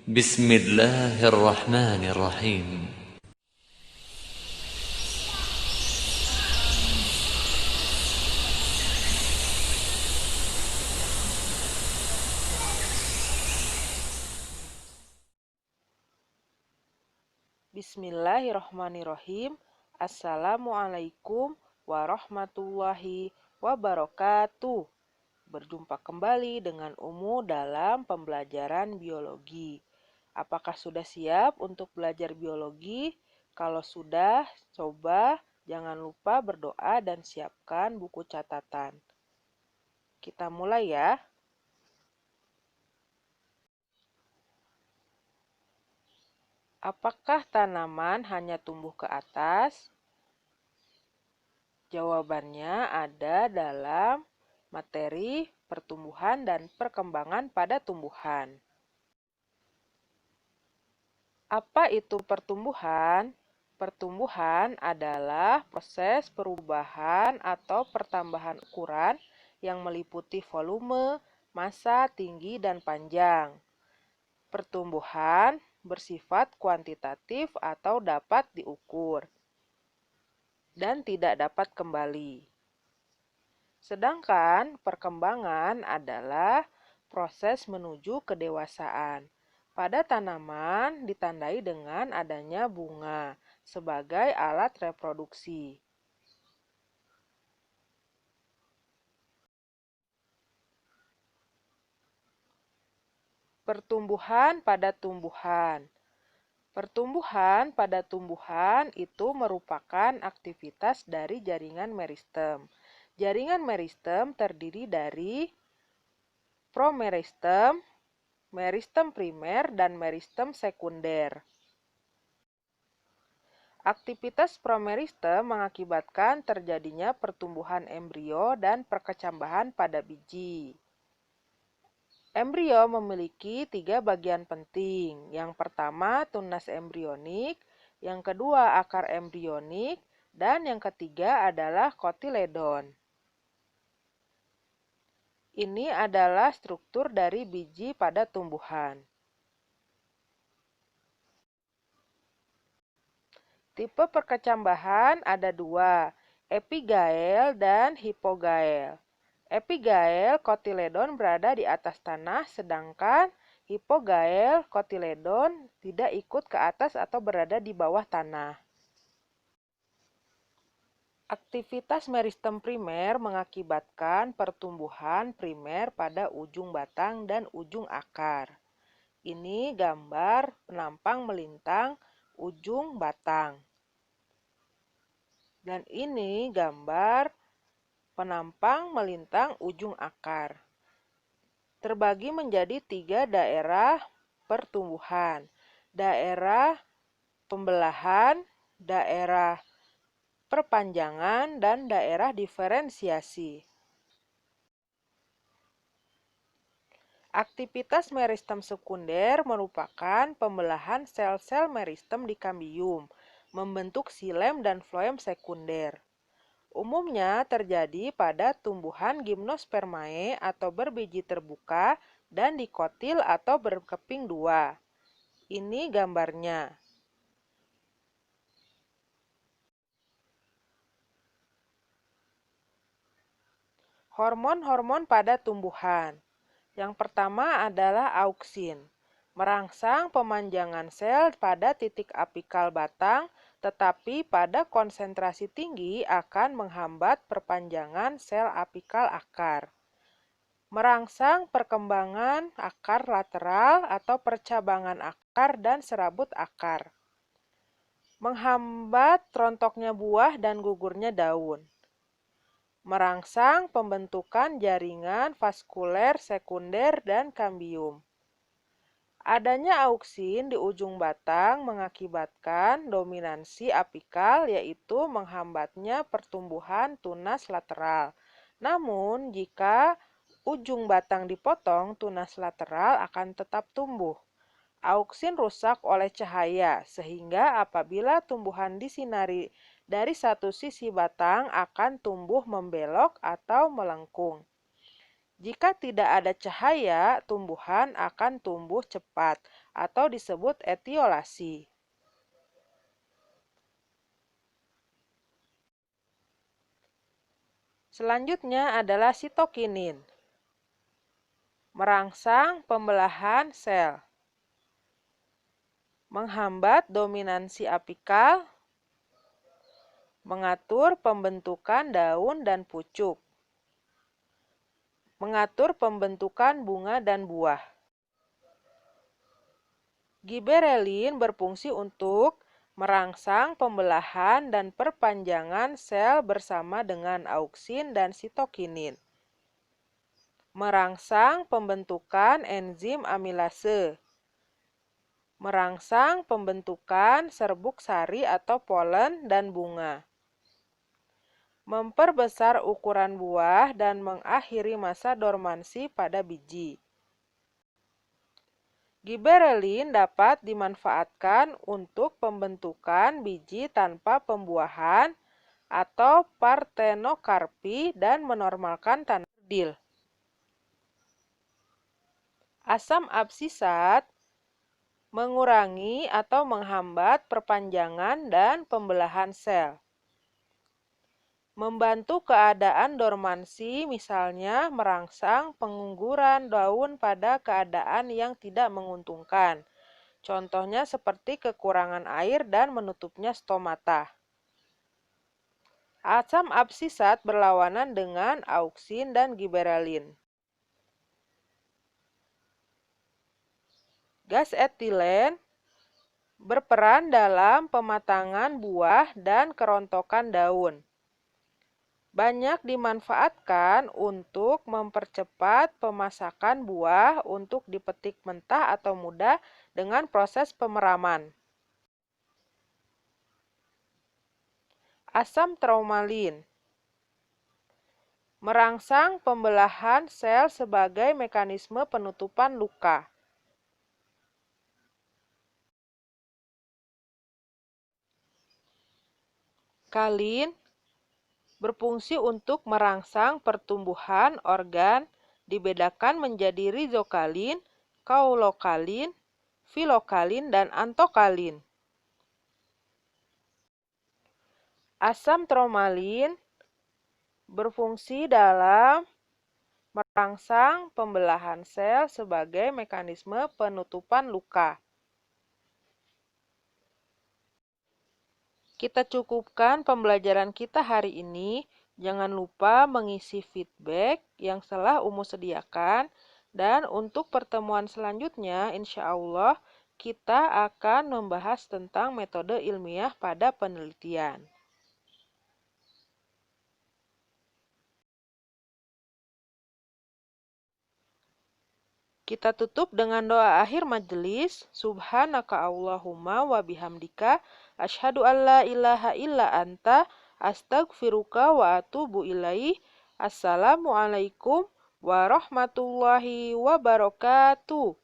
بسم الله الرحمن الرحيم. Bismillahirrohmanirrohim. Assalamualaikum warahmatullahi wabarakatuh. Berjumpa kembali dengan Umu dalam pembelajaran biologi. Apakah sudah siap untuk belajar biologi? Kalau sudah, coba jangan lupa berdoa dan siapkan buku catatan. Kita mulai ya. Apakah tanaman hanya tumbuh ke atas? Jawabannya ada dalam materi pertumbuhan dan perkembangan pada tumbuhan. Apa itu pertumbuhan? Pertumbuhan adalah proses perubahan atau pertambahan ukuran yang meliputi volume, massa, tinggi, dan panjang. Pertumbuhan bersifat kuantitatif atau dapat diukur dan tidak dapat kembali. Sedangkan perkembangan adalah proses menuju kedewasaan. Pada tanaman ditandai dengan adanya bunga sebagai alat reproduksi. Pertumbuhan pada tumbuhan. Pertumbuhan pada tumbuhan itu merupakan aktivitas dari jaringan meristem. Jaringan meristem terdiri dari promeristem, meristem primer, dan meristem sekunder. Aktivitas promeristem mengakibatkan terjadinya pertumbuhan embrio dan perkecambahan pada biji. Embrio memiliki 3 bagian penting. Yang pertama, tunas embrionik, yang kedua, akar embrionik, dan yang ketiga adalah kotiledon. Ini adalah struktur dari biji pada tumbuhan. Tipe perkecambahan ada 2, epigael dan hipogael. Epigael kotiledon berada di atas tanah, sedangkan hipogael kotiledon tidak ikut ke atas atau berada di bawah tanah. Aktivitas meristem primer mengakibatkan pertumbuhan primer pada ujung batang dan ujung akar. Ini gambar penampang melintang ujung batang. Dan ini gambar penampang melintang ujung akar. Terbagi menjadi 3 daerah pertumbuhan. Daerah pembelahan, daerah perpanjangan, dan daerah diferensiasi. Aktivitas meristem sekunder merupakan pembelahan sel-sel meristem di kambium, membentuk xilem dan floem sekunder. Umumnya terjadi pada tumbuhan gimnospermae atau berbiji terbuka dan dikotil atau berkeping 2. Ini gambarnya. Hormon-hormon pada tumbuhan. Yang pertama adalah auksin, merangsang pemanjangan sel pada titik apikal batang, tetapi pada konsentrasi tinggi akan menghambat perpanjangan sel apikal akar. Merangsang perkembangan akar lateral atau percabangan akar dan serabut akar. Menghambat rontoknya buah dan gugurnya daun. Merangsang pembentukan jaringan vaskuler sekunder dan kambium. Adanya auksin di ujung batang mengakibatkan dominansi apikal, yaitu menghambatnya pertumbuhan tunas lateral. Namun, jika ujung batang dipotong, tunas lateral akan tetap tumbuh. Auksin rusak oleh cahaya, sehingga apabila tumbuhan disinari dari satu sisi batang akan tumbuh membelok atau melengkung. Jika tidak ada cahaya, tumbuhan akan tumbuh cepat atau disebut etiolasi. Selanjutnya adalah sitokinin. Merangsang pembelahan sel. Menghambat dominansi apikal. Mengatur pembentukan daun dan pucuk. Mengatur pembentukan bunga dan buah. Giberelin berfungsi untuk merangsang pembelahan dan perpanjangan sel bersama dengan auksin dan sitokinin. Merangsang pembentukan enzim amilase. Merangsang pembentukan serbuk sari atau polen dan bunga. Memperbesar ukuran buah dan mengakhiri masa dormansi pada biji. Giberelin dapat dimanfaatkan untuk pembentukan biji tanpa pembuahan atau partenokarpi dan menormalkan tanda kerdil. Asam absisat mengurangi atau menghambat perpanjangan dan pembelahan sel. Membantu keadaan dormansi, misalnya merangsang pengungguran daun pada keadaan yang tidak menguntungkan. Contohnya seperti kekurangan air dan menutupnya stomata. Asam absisat berlawanan dengan auksin dan giberelin. Gas etilen berperan dalam pematangan buah dan kerontokan daun. Banyak dimanfaatkan untuk mempercepat pemasakan buah untuk dipetik mentah atau muda dengan proses pemeraman. Asam traumalin merangsang pembelahan sel sebagai mekanisme penutupan luka. Kalin berfungsi untuk merangsang pertumbuhan organ, dibedakan menjadi rizokalin, kaulokalin, filokalin, dan antokalin. Asam tromalin berfungsi dalam merangsang pembelahan sel sebagai mekanisme penutupan luka. Kita cukupkan pembelajaran kita hari ini. Jangan lupa mengisi feedback yang telah Umu sediakan. Dan untuk pertemuan selanjutnya, insya Allah kita akan membahas tentang metode ilmiah pada penelitian. Kita tutup dengan doa akhir majelis. Subhanaka Allahumma wa bihamdika asyhadu an la ilaha illa anta astaghfiruka wa atubu ilaih. Assalamualaikum warahmatullahi wabarakatuh.